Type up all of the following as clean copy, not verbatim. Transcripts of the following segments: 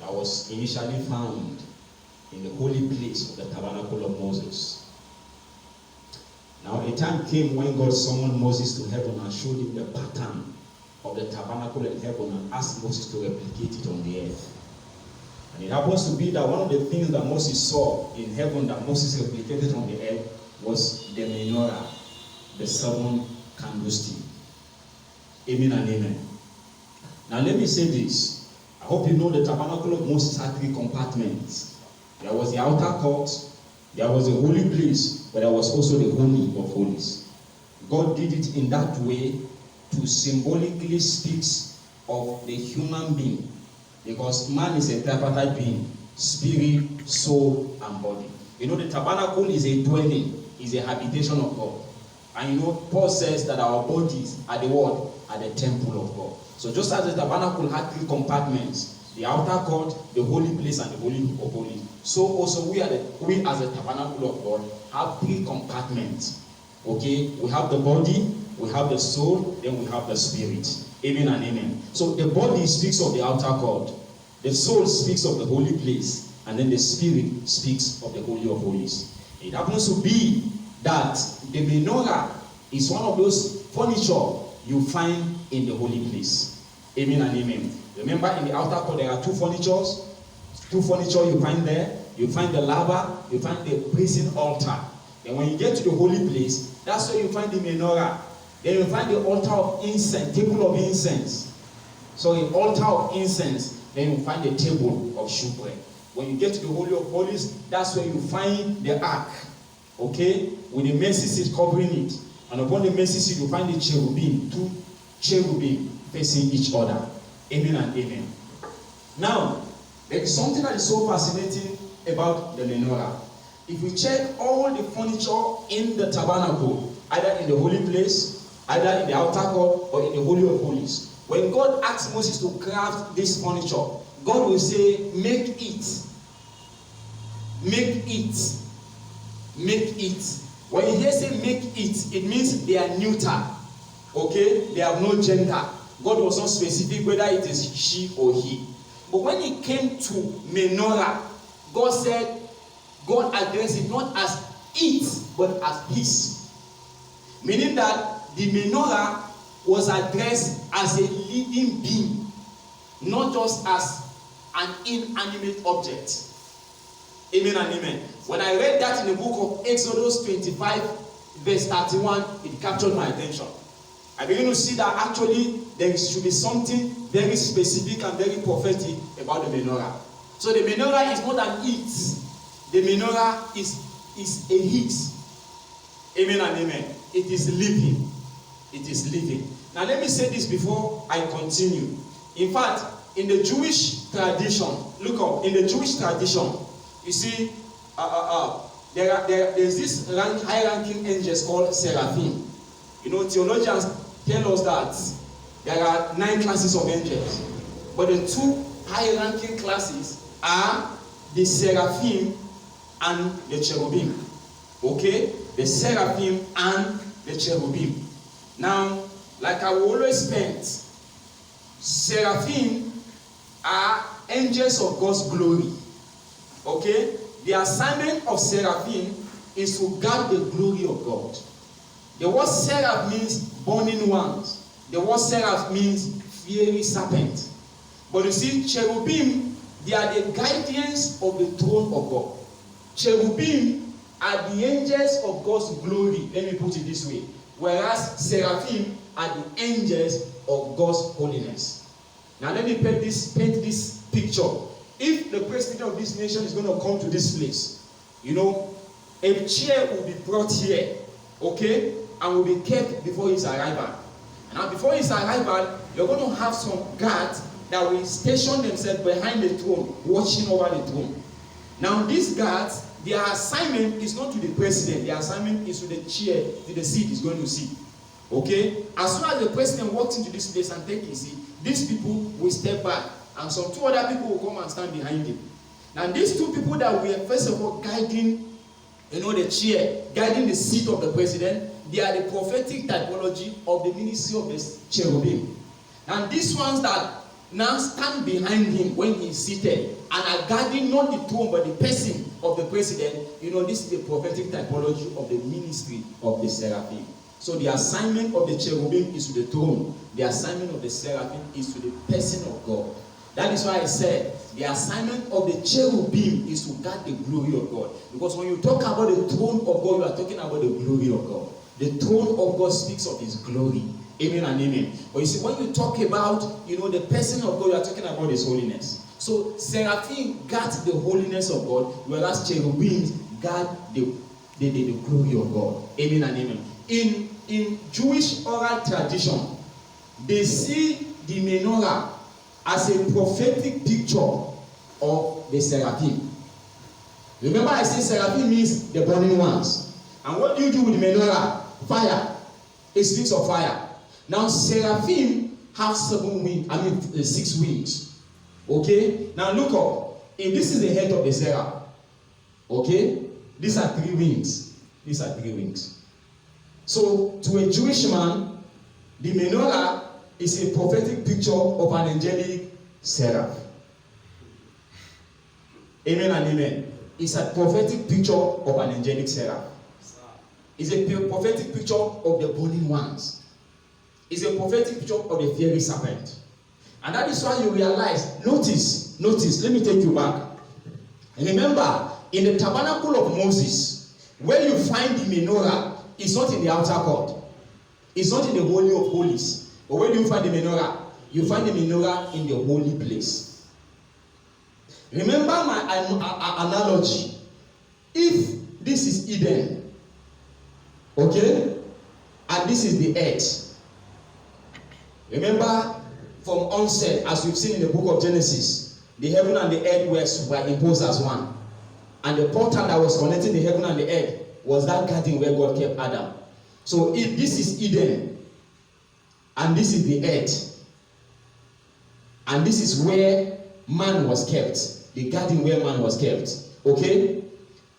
that was initially found in the holy place of the tabernacle of Moses. Now a time came when God summoned Moses to heaven and showed him the pattern of the tabernacle in heaven and asked Moses to replicate it on the earth. And it happens to be that one of the things that Moses saw in heaven that Moses replicated on the earth was the menorah, the 7 candlestick. Amen and amen. Now let me say this. I hope you know the tabernacle of Moses had 3 compartments. There was the outer court, there was the holy place, but there was also the holy of holies. God did it in that way to symbolically speak of the human being, because man is a tripartite being: spirit, soul, and body. You know, the tabernacle is a dwelling, is a habitation of God. And you know, Paul says that our bodies are the what? Are the temple of God. So just as the tabernacle had 3 compartments, the outer court, the holy place, and the holy of holies, so also we as the tabernacle of God have 3 compartments. Okay, we have the body, we have the soul, then we have the spirit. Amen and amen. So the body speaks of the outer court, the soul speaks of the holy place, and then the spirit speaks of the holy of holies. It happens to be that the menorah is one of those furniture you find in the holy place. Amen and amen. Remember, in the outer court there are 2 furnitures. 2 furniture you find there. You find the laver, you find the brazen altar. And when you get to the holy place, that's where you find the menorah. Then you find the altar of incense, table of incense. So the altar of incense, then you find the table of shewbread. When you get to the Holy of Holies, that's where you find the ark. Okay? With the mercy seat covering it. And upon the mercy seat, you find the cherubim, 2 cherubim facing each other. Amen and amen. Now, there is something that is so fascinating about the menorah. If we check all the furniture in the tabernacle, either in the holy place, either in the outer court, or in the Holy of Holies, when God asked Moses to craft this furniture, God will say, make it. Make it. Make it. When you hear say make it, it means they are neuter. Okay? They have no gender. God was not specific whether it is she or he. But when it came to menorah, God said, God addressed it not as it, but as his. Meaning that the menorah was addressed as a living being, not just as an inanimate object. Amen and amen. When I read that in the book of Exodus 25, verse 31, it captured my attention. I began to see that actually there should be something very specific and very prophetic about the menorah. So the menorah is not an it. The menorah is a hit. Amen and amen. It is living. It is living. Now let me say this before I continue. In fact, in the Jewish tradition, look up, in the Jewish tradition, you see, there's this high-ranking angels called seraphim. You know, theologians tell us that there are 9 classes of angels. But the 2 high-ranking classes are the seraphim and the cherubim. Okay? The seraphim and the cherubim. Now, like I will always spend, seraphim are angels of God's glory. Okay? The assignment of seraphim is to guard the glory of God. The word seraph means burning ones. The word seraph means fiery serpent. But you see, cherubim, they are the guardians of the throne of God. Cherubim are the angels of God's glory. Let me put it this way. Whereas seraphim are the angels of God's holiness. Now let me paint this picture. If the president of this nation is going to come to this place, you know, a chair will be brought here, okay, and will be kept before his arrival. Now before his arrival, you're going to have some guards that will station themselves behind the throne, watching over the throne. Now these guards, their assignment is not to the president. Their assignment is to the chair, to the seat he's going to sit. Okay? As soon as the president walks into this place and takes his seat, these people will step back, and some 2 other people will come and stand behind him. Now these 2 people that were first of all guiding, the chair, guiding the seat of the president, they are the prophetic typology of the ministry of the cherubim. And these ones that now stand behind him when he is seated and are guarding not the throne but the person of the president. You know, this is the prophetic typology of the ministry of the seraphim. So the assignment of the cherubim is to the throne. The assignment of the seraphim is to the person of God. That is why I said the assignment of the cherubim is to guard the glory of God. Because when you talk about the throne of God, you are talking about the glory of God. The throne of God speaks of his glory. Amen and amen. But you see, when you talk about, you know, the person of God, you are talking about his holiness. So seraphim guard the holiness of God, whereas cherubims guard the glory of God. Amen and amen. In Jewish oral tradition, they see the menorah as a prophetic picture of the seraphim. Remember, I say seraphim means the burning ones. And what do you do with the menorah? Fire. It speaks of fire. Now, seraphim have 6 wings. Okay? Now, look up. If this is the head of the seraph, okay? These are 3 wings. These are 3 wings. So, to a Jewish man, the menorah is a prophetic picture of an angelic seraph. Amen and amen. It's a prophetic picture of an angelic seraph. It's a prophetic picture of the burning ones. It's a prophetic picture of the fiery serpent. And that is why you realize, notice, let me take you back. And remember, in the tabernacle of Moses, where you find the menorah, it's not in the outer court. It's not in the Holy of Holies. But where do you find the menorah? You find the menorah in the holy place. Remember my analogy. If this is Eden, okay, and this is the earth. Remember, from onset, as we've seen in the book of Genesis, the heaven and the earth were imposed as one. And the portal that was connecting the heaven and the earth was that garden where God kept Adam. So if this is Eden, and this is the earth, and this is where man was kept, the garden where man was kept, okay?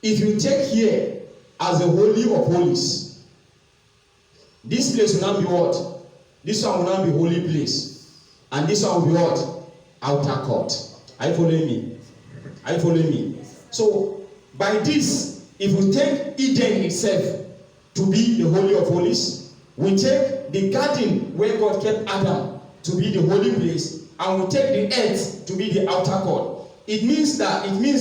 If you take here as the Holy of Holies, this place will now be what? This one will now be holy place. And this one will be what? Outer court. Are you following me? Are you following me? So, by this, if we take Eden itself to be the Holy of Holies, we take the garden where God kept Adam to be the holy place, and we take the earth to be the outer court. It means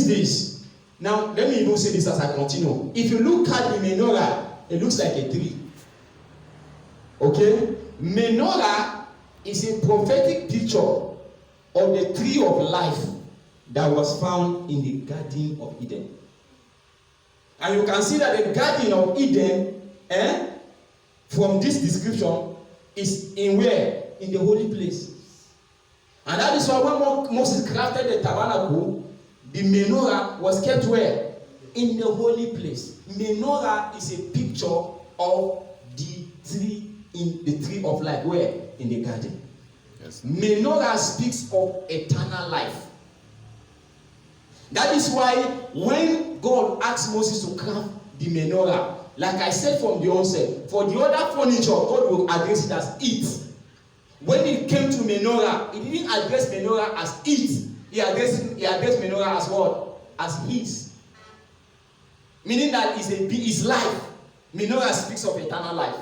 this. Now, let me even say this as I continue. If you look at the menorah, it looks like a tree. Okay? Menorah is a prophetic picture of the tree of life that was found in the Garden of Eden. And you can see that the Garden of Eden, from this description, is in where? In the holy place. And that is why when Moses crafted the tabernacle, the menorah was kept where? In the holy place. Menorah is a picture of the tree, in the tree of life. Where? In the garden. Yes. Menorah speaks of eternal life. That is why when God asked Moses to craft the menorah, like I said from the onset, for the other furniture, God will address it as it. When it came to menorah, he didn't address menorah as it. He addressed menorah as what? As his. Meaning that it's life. Menorah speaks of eternal life.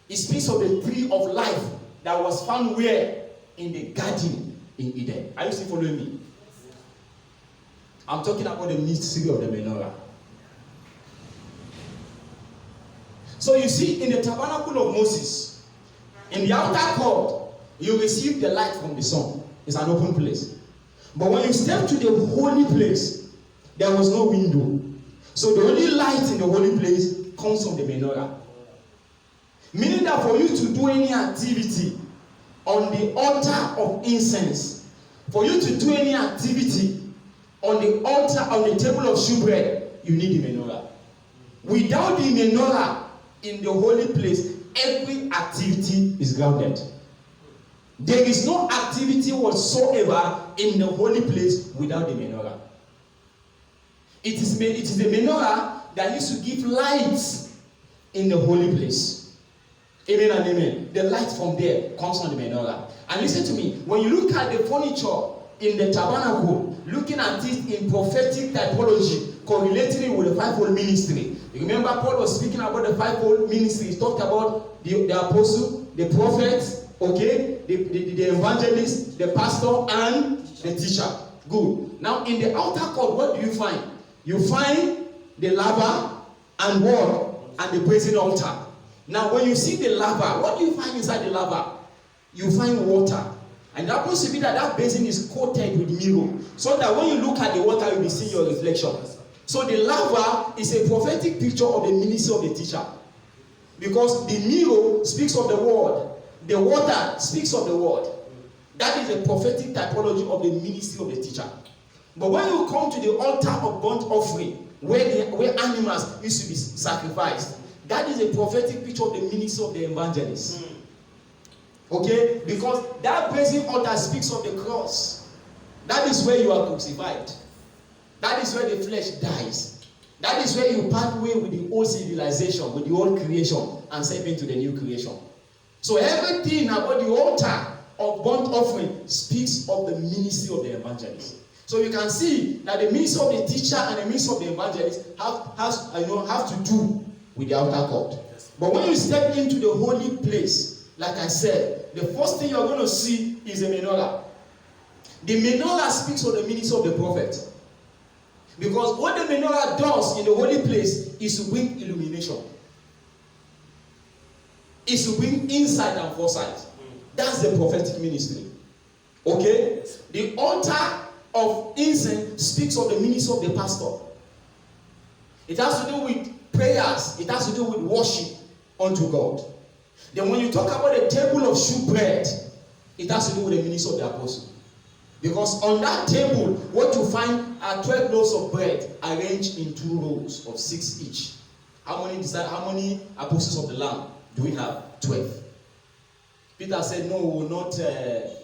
It speaks of the tree of life that was found where? In the garden in Eden. Are you still following me? I'm talking about the mystery of the menorah. So you see, in the tabernacle of Moses, in the outer court, you receive the light from the sun. It's an open place. But when you step to the holy place, there was no window. So the only light in the holy place comes from the menorah. Meaning that for you to do any activity on the altar of incense, for you to do any activity on the altar, on the table of shewbread, you need the menorah. Without the menorah in the holy place, every activity is grounded. There is no activity whatsoever in the holy place without the menorah. It is the menorah that used to give light in the holy place. Amen and amen. The light from there comes on the menorah. And listen to me, when you look at the furniture in the tabernacle, looking at it in prophetic typology, correlating it with the fivefold ministry. You remember Paul was speaking about the fivefold ministry. He talked about the apostle, the prophet, okay, the evangelist, the pastor, and the teacher. Good. Now in the outer court, what do you find? You find the laver and what? And the brazen altar. Now when you see the laver, what do you find inside the laver? You find water. And it happens to be that basin is coated with mirror, so that when you look at the water, you'll be seeing your reflection. So the laver is a prophetic picture of the ministry of the teacher, because the mirror speaks of the word, the water speaks of the word. That is a prophetic typology of the ministry of the teacher. But when you come to the altar of burnt offering, where animals used to be sacrificed, that is a prophetic picture of the ministry of the evangelist. Okay, because that brazen altar speaks of the cross. That is where you are crucified. That is where the flesh dies. That is where you part way with the old civilization, with the old creation, and step into the new creation. So everything about the altar of burnt offering speaks of the ministry of the evangelist. So you can see that the ministry of the teacher and the ministry of the evangelist have to do with the outer court. But when you step into the holy place, like I said, the first thing you're going to see is the menorah. The menorah speaks of the ministry of the prophet. Because what the menorah does in the holy place is to bring illumination. Is to bring insight and foresight. That's the prophetic ministry. Okay? The altar of incense speaks of the ministry of the pastor. It has to do with prayers. It has to do with worship unto God. Then when you talk about the table of shewbread, it has to do with the ministry of the apostle. Because on that table, what you find are 12 loaves of bread arranged in 2 rows of 6 each. How many apostles of the Lamb do we have? 12. Peter said, no, we will not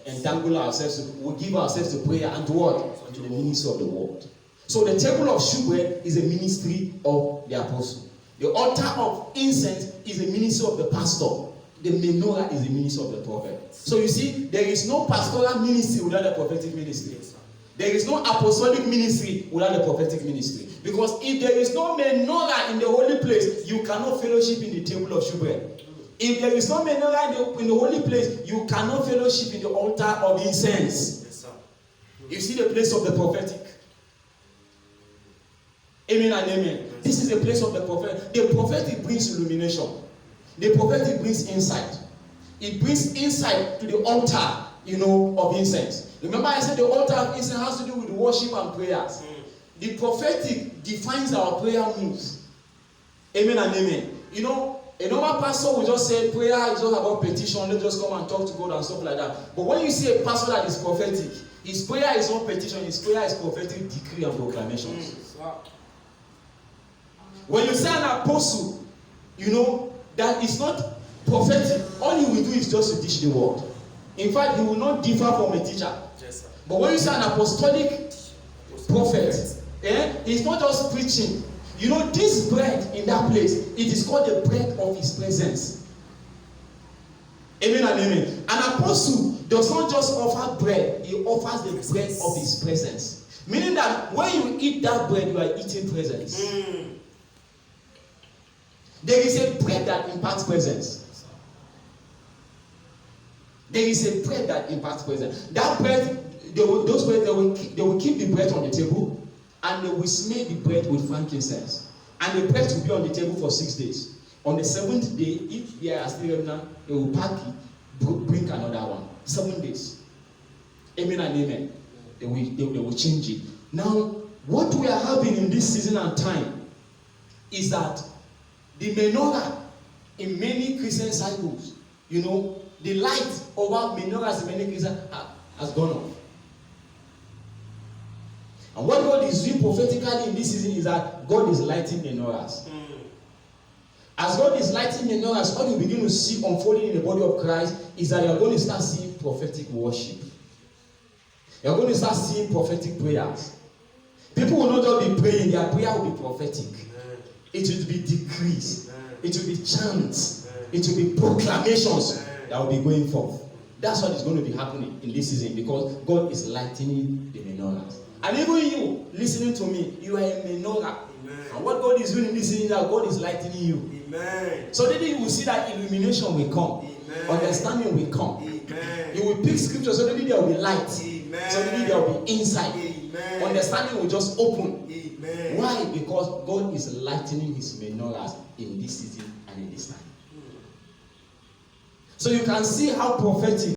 entangle ourselves. We will give ourselves to prayer and to what? To the ministry of the word. So the table of shewbread is a ministry of the apostle. The altar of incense is a ministry of the pastor. The menorah is the ministry of the prophet. So you see, there is no pastoral ministry without a prophetic ministry. There is no apostolic ministry without a prophetic ministry. Because if there is no menorah in the holy place, you cannot fellowship in the table of shewbread. If there is no menorah in the holy place, you cannot fellowship in the altar of incense. Yes, sir. You see the place of the prophetic. Amen and amen. This is the place of the prophet. The prophetic brings illumination. The prophetic brings insight. It brings insight to the altar, of incense. Remember I said the altar of incense has to do with worship and prayers. The prophetic defines our prayer moves. Amen and amen. A normal pastor will just say prayer is all about petition. Let's just come and talk to God and stuff like that. But when you see a pastor that is prophetic, his prayer is not petition, his prayer is prophetic decree and proclamations. When you say an apostle, that is not prophetic. All he will do is just to teach the word. In fact, he will not differ from a teacher. Yes, but when you say an apostolic prophet, he's not just preaching. This bread in that place, it is called the bread of his presence. Amen and amen. An apostle does not just offer bread, he offers the bread of his presence. Meaning that when you eat that bread, you are eating presence. There is a bread that imparts presence. There is a bread that imparts presence. That bread, they will keep the bread on the table, and they will smell the bread with frankincense. And the bread will be on the table for 6 days. On the 7th day, if there are still remnant, they will pack it, bring another one. 7 days. Amen and amen. They will change it. Now, what we are having in this season and time is that the menorah in many Christian cycles, the light over menorahs in many Christians has gone off. And what God is doing prophetically in this season is that God is lighting menorahs. As God is lighting menorahs, what you begin to see unfolding in the body of Christ is that you are going to start seeing prophetic worship. You are going to start seeing prophetic prayers. People will not just be praying, their prayer will be prophetic. It will be decrees. It will be chants. It will be proclamations that will be going forth. That's what is going to be happening in this season, because God is lightening the menorahs. And even you listening to me, you are a menorah. And what God is doing in this season, that God is lightening you. Amen. So then you will see that illumination will come. Amen. Understanding will come. Amen. You will pick scripture, so maybe there will be light. Amen. So maybe there will be insight. Amen. Understanding will just open. Amen. Why? Because God is lightening his menorahs in this season and in this time. So you can see how prophetic